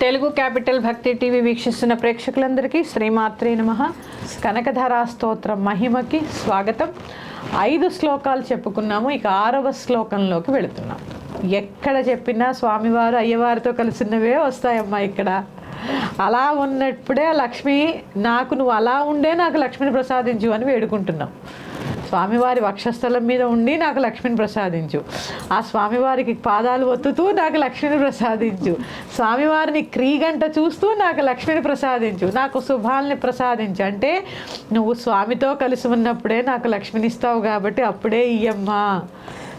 Telugu capital భక్తి TV వీక్షిస్తున్న ప్రేక్షకులందరికీ శ్రీమాత్రే నమః. కనకధారా స్తోత్రం మహిమకి స్వాగతం. 5 శ్లోకాలు చెప్పుకున్నాము, ఇక 6వ శ్లోకంలోకి వెళుతున్నాం. ఎక్కడ చెప్పినా స్వామివారు అయ్యవారితో కలిసినవే వస్తాయమ్మా. ఇక్కడ అలా ఉన్నప్పుడే లక్ష్మి నువ్వు అలా ఉండే నాకు లక్ష్మిని ప్రసాదించు అని వేడుకుంటున్నాం. స్వామివారి వక్షస్థలం మీద ఉండి నాకు లక్ష్మిని ప్రసాదించు, ఆ స్వామివారికి పాదాలు ఒత్తుతూ నాకు లక్ష్మిని ప్రసాదించు, స్వామివారిని క్రీగంట చూస్తూ నాకు లక్ష్మిని ప్రసాదించు, నాకు శుభాల్ని ప్రసాదించు. అంటే నువ్వు స్వామితో కలిసి ఉన్నప్పుడే నాకు లక్ష్మిని ఇస్తావు కాబట్టి అప్పుడే ఇయ్యమ్మా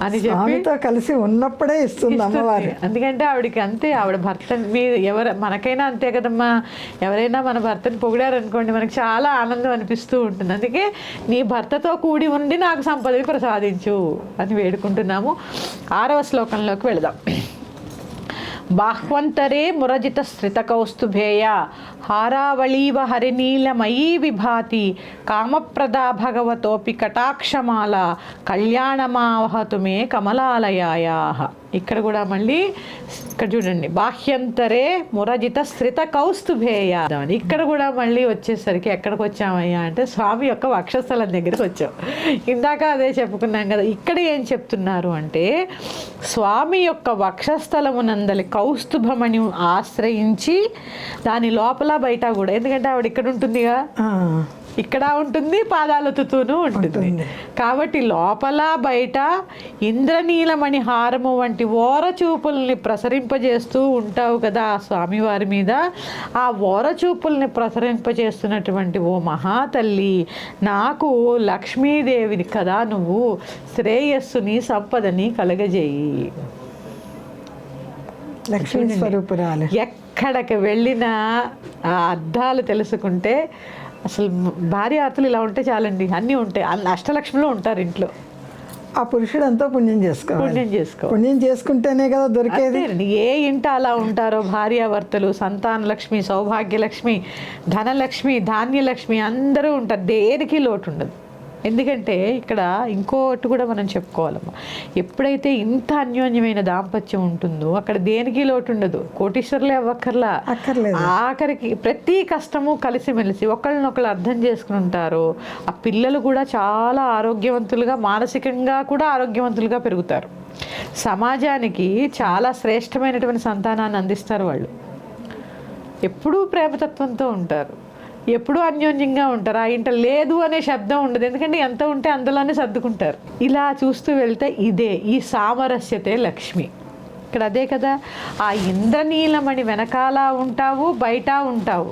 అని చెప్పి కలిసి ఉన్నప్పుడే ఇస్తుంది అమ్మవారు. ఎందుకంటే ఆవిడకి అంతే, ఆవిడ భర్త మనకైనా అంతే కదమ్మా. ఎవరైనా మన భర్తని పొగిడారనుకోండి మనకి చాలా ఆనందం అనిపిస్తూ ఉంటుంది. అందుకే నీ భర్తతో కూడి ఉండి నాకు సంపదని ప్రసాదించు అని వేడుకుంటున్నాము. 6వ శ్లోకంలోకి వెళదాం. బాహ్వంతరే మురజిత శ్రిత కౌస్తుభేయ హారావళీవ హరినీలమయీ విభాతి కామప్రదా భగవతోపి కటాక్షమాల కళ్యాణమావహతు మే కమలాలయాయాః. ఇక్కడ కూడా మళ్ళీ ఇక్కడ చూడండి, బాహ్యంతరే మురజిత శ్రిత కౌస్తుభేయ. ఇక్కడ కూడా మళ్ళీ వచ్చేసరికి ఎక్కడికి వచ్చామయ్యా అంటే స్వామి యొక్క వక్షస్థలం దగ్గరికి వచ్చాం. ఇందాక అదే చెప్పుకున్నాం కదా. ఇక్కడ ఏం చెప్తున్నారు అంటే స్వామి యొక్క వక్షస్థలమునందలి కౌస్తుభమని ఆశ్రయించి దాని లోపల బయట కూడా, ఎందుకంటే ఆవిడ ఇక్కడ ఉంటుందిగా, ఇక్కడ ఉంటుంది, పాదాలు ఒత్తుతూను ఉంటుంది కాబట్టి లోపల బయట ఇంద్రనీలమణి హారము వంటి ఓరచూపుల్ని ప్రసరింపజేస్తూ ఉంటావు కదా ఆ స్వామివారి మీద. ఆ ఓరచూపుల్ని ప్రసరింపజేస్తున్నటువంటి ఓ మహాతల్లి, నాకు లక్ష్మీదేవిని కదా నువ్వు శ్రేయస్సుని సంపదని కలగజేయి. లక్ష్మీ స్వరూపురాలు. ఎక్కడికి వెళ్ళినా ఆ అర్థాలు తెలుసుకుంటే అసలు భార్యార్థులు ఇలా ఉంటే చాలండి, అన్నీ ఉంటాయి. అష్టలక్ష్మిలో ఉంటారు ఇంట్లో. ఆ పురుషుడు ఎంతో పుణ్యం పుణ్యం చేసుకుంటేనే కదా దొరికేది. ఏ ఇంట అలా ఉంటారో భార్యాభర్తలు, సంతానలక్ష్మి, సౌభాగ్యలక్ష్మి, ధనలక్ష్మి, ధాన్యలక్ష్మి అందరూ ఉంటారు. దేనికి లోటు ఉండదు. ఎందుకంటే ఇక్కడ ఇంకోటి కూడా మనం చెప్పుకోవాలమ్మా, ఎప్పుడైతే ఇంత అన్యోన్యమైన దాంపత్యం ఉంటుందో అక్కడ దేనికి లోటు ఉండదు. కోటీశ్వరులే అక్కర్లేదు. ఆఖరికి ప్రతి కష్టము కలిసిమెలిసి ఒకళ్ళనొకళ్ళు అర్థం చేసుకుని ఉంటారు. ఆ పిల్లలు కూడా చాలా ఆరోగ్యవంతులుగా, మానసికంగా కూడా ఆరోగ్యవంతులుగా పెరుగుతారు. సమాజానికి చాలా శ్రేష్టమైనటువంటి సంతానాన్ని అందిస్తారు. వాళ్ళు ఎప్పుడూ ప్రేమతత్వంతో ఉంటారు, ఎప్పుడూ అన్యోన్యంగా ఉంటారు. ఆ ఇంట లేదు అనే శబ్దం ఉండదు, ఎందుకంటే ఎంత ఉంటే అందులోనే సర్దుకుంటారు. ఇలా చూస్తూ వెళ్తే ఇదే ఈ సామరస్యతే లక్ష్మి. ఇక్కడ అదే కదా, ఆ ఇంద్రనీలమణి వెనకాల ఉంటావు, బయట ఉంటావు.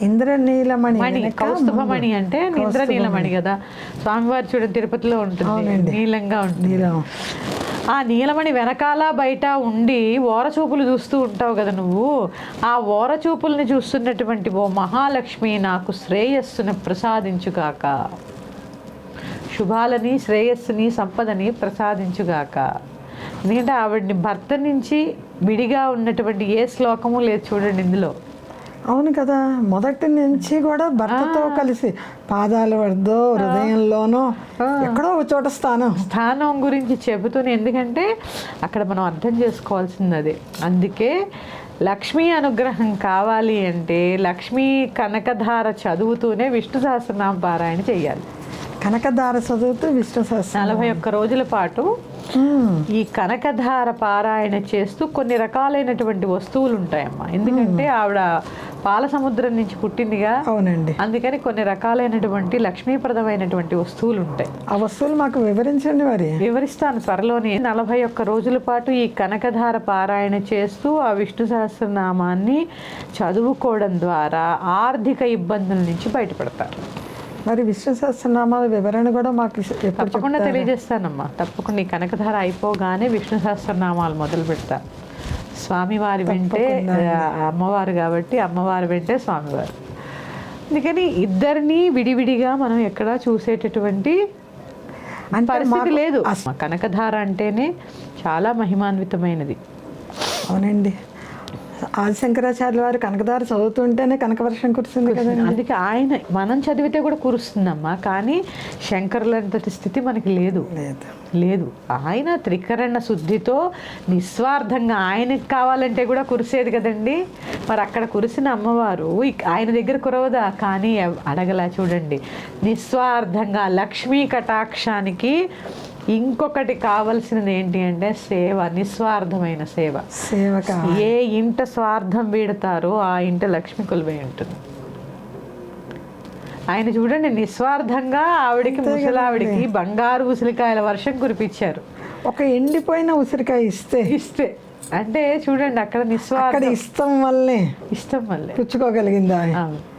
ఇంద్రనీలమణి కౌస్తుభమణి అంటే ఇంద్రనీలమణి కదా. స్వామివారి చూడండి తిరుపతిలో ఉంటుంది, నీలంగా ఉంటుంది. ఆ నీలమణి వెనకాల బయట ఉండి ఓరచూపులు చూస్తూ ఉంటావు కదా నువ్వు. ఆ ఓరచూపుల్ని చూస్తున్నటువంటి ఓ మహాలక్ష్మి, నాకు శ్రేయస్సుని ప్రసాదించుగాక, శుభాలని, శ్రేయస్సుని, సంపదని ప్రసాదించుగాక. ఎందుకంటే ఆవిడ్ని భర్త నుంచి విడిగా ఉన్నటువంటి ఏ శ్లోకము లేదు చూడండి ఇందులో. అవును కదా, మొదటి నుంచి కూడా భర్తతో కలిసి పాదాల వద్దో హృదయంలోనో ఎక్కడో ఒక చోట స్థానం గురించి చెబుతూనే. ఎందుకంటే అక్కడ మనం అర్థం చేసుకోవాల్సింది అదే. అందుకే లక్ష్మీ అనుగ్రహం కావాలి అంటే లక్ష్మీ కనకధార చదువుతూనే విష్ణు సహస్రనామ పారాయణ చెయ్యాలి. కనకధార చదువుతూ విష్ణు సహస్రనామం 41 రోజుల పాటు ఈ కనకధార పారాయణ చేస్తూ కొన్ని రకాలైనటువంటి వస్తువులు ఉంటాయమ్మా. ఎందుకంటే ఆవిడ పాల సముద్రం నుంచి పుట్టిందిగా. అవునండి. అందుకని కొన్ని రకాలైనటువంటి లక్ష్మీప్రదమైనటువంటి వస్తువులు ఉంటాయి. ఆ వస్తువులు మాకు వివరించండి. మరి వివరిస్తాను త్వరలోనే. 41 రోజుల పాటు ఈ కనకధార పారాయణ చేస్తూ ఆ విష్ణు సహస్రనామాన్ని చదువుకోవడం ద్వారా ఆర్థిక ఇబ్బందుల నుంచి బయటపడతారు. మరి విష్ణు సహస్రనామాల వివరణ కూడా మాకు తప్పకుండా తెలియజేస్తానమ్మా. తప్పకుండా ఈ కనకధార అయిపోగానే విష్ణు సహస్రనామాలు మొదలు పెడతాను. స్వామివారి వెంటే అమ్మవారు కాబట్టి అమ్మవారి వెంటే స్వామివారు. అందుకని ఇద్దరిని విడివిడిగా మనం ఎక్కడా చూసేటటువంటి పరిస్థితి లేదు. కనకధార అంటేనే చాలా మహిమాన్వితమైనది. అవునండి. ఆదిశంకరాచార్యుల వారు కనకదార చదువుతుంటేనే కనకవర్షం కురిసింది కదండి. అందుకే ఆయన మనం చదివితే కూడా కురుస్తుందమ్మా, కానీ శంకరులంతటి స్థితి మనకి లేదు. లేదు. ఆయన త్రికరణ శుద్ధితో నిస్వార్థంగా ఆయనకి కావాలంటే కూడా కురిసేది కదండి. మరి అక్కడ కురిసిన అమ్మవారు ఆయన దగ్గర కురవదా? కానీ అడగలా. చూడండి, నిస్వార్థంగా లక్ష్మీ కటాక్షానికి ఇంకొకటి కావలసినది ఏంటి అంటే సేవ, నిస్వార్థమైన సేవ. ఏ ఇంట స్వార్థం వీడతారో ఆ ఇంట లక్ష్మి కొలువై ఉంటుంది. ఆయన చూడండి నిస్వార్థంగా ఆవిడికి, ముసలావిడికి బంగారు ఉసిరికాయల వర్షం కురిపించారు. ఒక ఎండిపోయిన ఉసిరికాయ ఇస్తే అంటే చూడండి అక్కడ నిస్వార్థం, ఇష్టం వల్లే పుచ్చుకోగలిగిందా?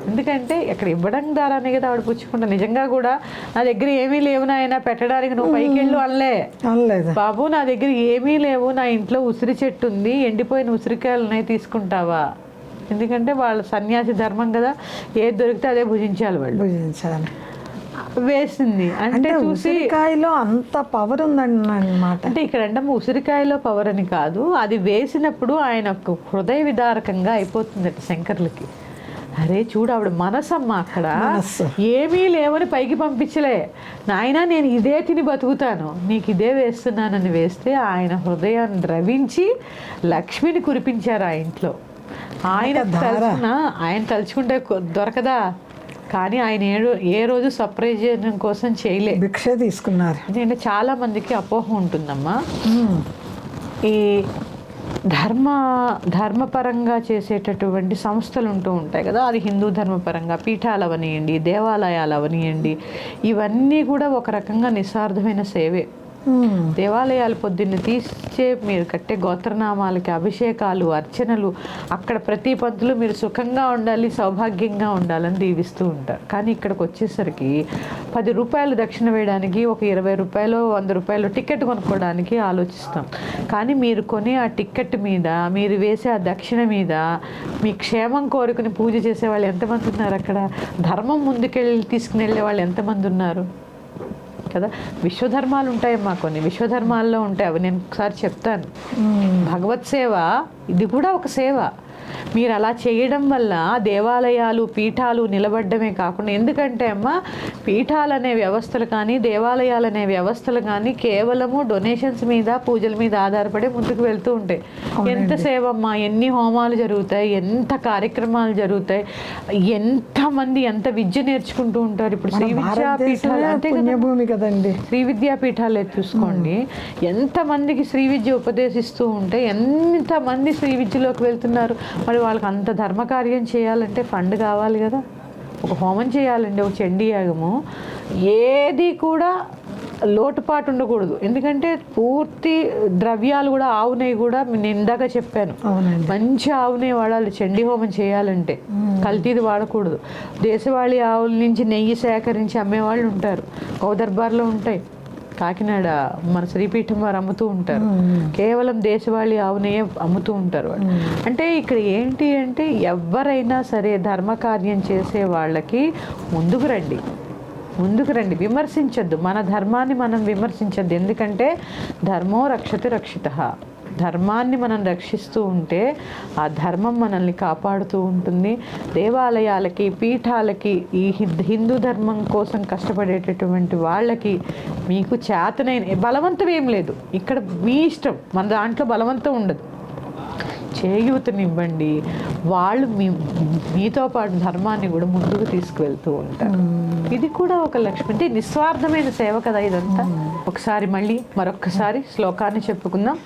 ఎందుకంటే అక్కడ ఇవ్వడం ద్వారానే కదా ఆవిడ పుచ్చుకుంటా. నిజంగా కూడా నా దగ్గర ఏమీ లేవు నాయన పెట్టడానికి, నువ్వు పైకి వెళ్ళు అనలేదు. బాబు నా దగ్గర ఏమీ లేవు, నా ఇంట్లో ఉసిరి చెట్టు ఉంది, ఎండిపోయిన ఉసిరికాయలు ఉన్నాయి, తీసుకుంటావా? ఎందుకంటే వాళ్ళ సన్యాసి ధర్మం కదా, ఏది దొరికితే అదే భుజించాలి వాళ్ళు. వేసింది అంటే ఉసిరికాయలో అంత పవర్ ఉందండి అన్నమాట. అంటే ఇక్కడ అంటే ఉసిరికాయలో పవర్ అని కాదు, అది వేసినప్పుడు ఆయన హృదయ విదారకంగా అయిపోతుందట శంకర్లకి. అరే చూడు ఆవిడ మనసమ్మ, అక్కడ ఏమీ లేవని పైకి పంపించలే, నాయన నేను ఇదే తిని బతుకుతాను, నీకు ఇదే వేస్తున్నానని వేస్తే ఆయన హృదయాన్ని ద్రవించి లక్ష్మిని కురిపించారు ఆ ఇంట్లో. ఆయన తలుచుకుంటే దొరకదా? కానీ ఆయన ఏ రోజు సప్రయోజనం కోసం చేయలే, భిక్ష తీసుకున్నారు. ఎందుకంటే చాలా మందికి అపోహ ఉంటుందమ్మా, ఈ ధర్మపరంగా చేసేటటువంటి సంస్థలు ఉంటూ ఉంటాయి కదా, అది హిందూ ధర్మపరంగా పీఠాలు అవనియండి, దేవాలయాలు అవనియండి, ఇవన్నీ కూడా ఒక రకంగా నిస్వార్థమైన సేవే. దేవాలయాలు పొద్దున్న తీసే మీరు కట్టే గోత్రనామాలకి అభిషేకాలు, అర్చనలు, అక్కడ ప్రతి పంతులు మీరు సుఖంగా ఉండాలి, సౌభాగ్యంగా ఉండాలని దీవిస్తూ ఉంటారు. కానీ ఇక్కడికి వచ్చేసరికి 10 రూపాయలు దక్షిణ వేయడానికి, ఒక 20 రూపాయలు 100 రూపాయలు టికెట్ కొనుక్కోవడానికి ఆలోచిస్తాం. కానీ మీరు కొనే ఆ టికెట్ మీద, మీరు వేసే ఆ దక్షిణ మీద మీ క్షేమం కోరుకుని పూజ చేసే వాళ్ళు ఎంతమంది ఉన్నారు? అక్కడ ధర్మం ముందుకెళ్ళి తీసుకుని వెళ్ళే వాళ్ళు ఎంతమంది ఉన్నారు కదా. విశ్వధర్మాలు ఉంటాయమ్మా, కొన్ని విశ్వధర్మాల్లో ఉంటాయి, అవి నేను ఒకసారి చెప్తాను. భగవత్ సేవ ఇది కూడా ఒక సేవ. మీరు అలా చేయడం వల్ల దేవాలయాలు, పీఠాలు నిలబడ్డమే కాకుండా, ఎందుకంటే అమ్మ పీఠాలు అనే వ్యవస్థలు కానీ, దేవాలయాలు అనే వ్యవస్థలు కానీ కేవలము డొనేషన్స్ మీద, పూజల మీద ఆధారపడి ముందుకు వెళ్తూ ఉంటాయి. ఎంత సేవ అమ్మా, ఎన్ని హోమాలు జరుగుతాయి, ఎంత కార్యక్రమాలు జరుగుతాయి, ఎంతమంది ఎంత విద్య నేర్చుకుంటూ ఉంటారు. ఇప్పుడు శ్రీ విద్యాపీఠాలు అంటే కదండి, శ్రీ విద్యాపీఠాలే చూసుకోండి, ఎంతమందికి శ్రీ విద్య ఉపదేశిస్తూ ఉంటే ఎంతమంది శ్రీ విద్యలోకి వెళ్తున్నారు. మరి వాళ్ళకి అంత ధర్మకార్యం చేయాలంటే ఫండ్ కావాలి కదా. ఒక హోమం చేయాలండి, ఒక చండీ యాగము, ఏది కూడా లోటుపాటు ఉండకూడదు. ఎందుకంటే పూర్తి ద్రవ్యాలు కూడా, ఆవు నెయ్యి కూడా నేను ఇందాక చెప్పాను, మంచి ఆవు నెయ్యి వాడాలి చండీ హోమం చేయాలంటే, కల్తీది వాడకూడదు. దేశవాళీ ఆవుల నుంచి నెయ్యి సేకరించి అమ్మేవాళ్ళు ఉంటారు, గోదర్బార్లో ఉంటాయి, కాకినాడ మన శ్రీపీఠం వారు అమ్ముతూ ఉంటారు, కేవలం దేశవాళీ ఆవునే అమ్ముతూ ఉంటారు వాళ్ళు. అంటే ఇక్కడ ఏంటి అంటే ఎవరైనా సరే ధర్మకార్యం చేసే వాళ్ళకి ముందుకు రండి, విమర్శించద్దు, మన ధర్మాన్ని మనం విమర్శించద్దు. ఎందుకంటే ధర్మో రక్షతి రక్షితః, ధర్మాన్ని మనం రక్షిస్తూ ఉంటే ఆ ధర్మం మనల్ని కాపాడుతూ ఉంటుంది. దేవాలయాలకి, పీఠాలకి, ఈ హిందూ ధర్మం కోసం కష్టపడేటటువంటి వాళ్ళకి మీకు చేతనైన, బలవంతం ఏం లేదు ఇక్కడ, మీ ఇష్టం, మన దాంట్లో బలవంతం ఉండదు, చేయూతనివ్వండి. వాళ్ళు మీతో పాటు ధర్మాన్ని కూడా ముందుకు తీసుకువెళ్తూ ఉంటారు. ఇది కూడా ఒక లక్ష్మి, అంటే నిస్వార్థమైన సేవ కదా ఇదంతా. ఒకసారి మళ్ళీ మరొక్కసారి శ్లోకాన్ని చెప్పుకుందాం.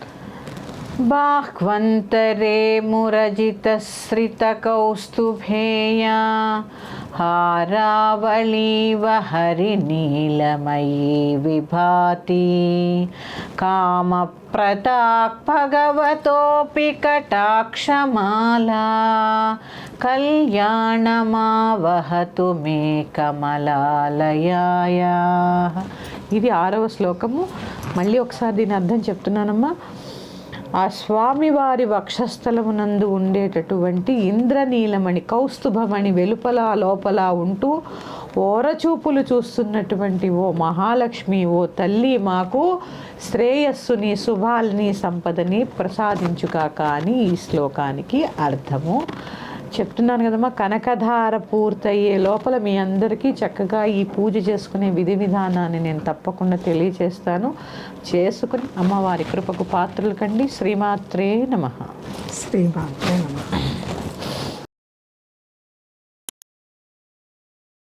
బాహ్వంతరే మురజితశ్రితకౌస్తుభేయా హారావళీవ హరినీలమయీ విభాతి కామప్రతాక్ భగవతోపి కటాక్షమాలా కళ్యాణమావహతు మే కమలాలయాయ. ఇది 6వ శ్లోకము. మళ్ళీ ఒకసారి దీని అర్థం చెప్తున్నానమ్మా. ఆ స్వామివారి వక్షస్థలమునందు ఉండేటటువంటి ఇంద్రనీలమణి, కౌస్తుభమణి వెలుపల లోపల ఉంటూ ఓరచూపులు చూస్తున్నటువంటి ఓ మహాలక్ష్మి, ఓ తల్లి, మాకు శ్రేయస్సుని, శుభాల్ని, సంపదని ప్రసాదించుగాక అని ఈ శ్లోకానికి అర్థము. చెప్తున్నాను కదమ్మా, కనకధార పూర్తయ్యే లోపల మీ అందరికీ చక్కగా ఈ పూజ చేసుకునే విధి విధానాన్ని నేను తప్పకుండా తెలియచేస్తాను. చేసుకుని అమ్మవారి కృపకు పాత్రలు కండి. శ్రీమాత్రే నమః. శ్రీమాత్రే నమః.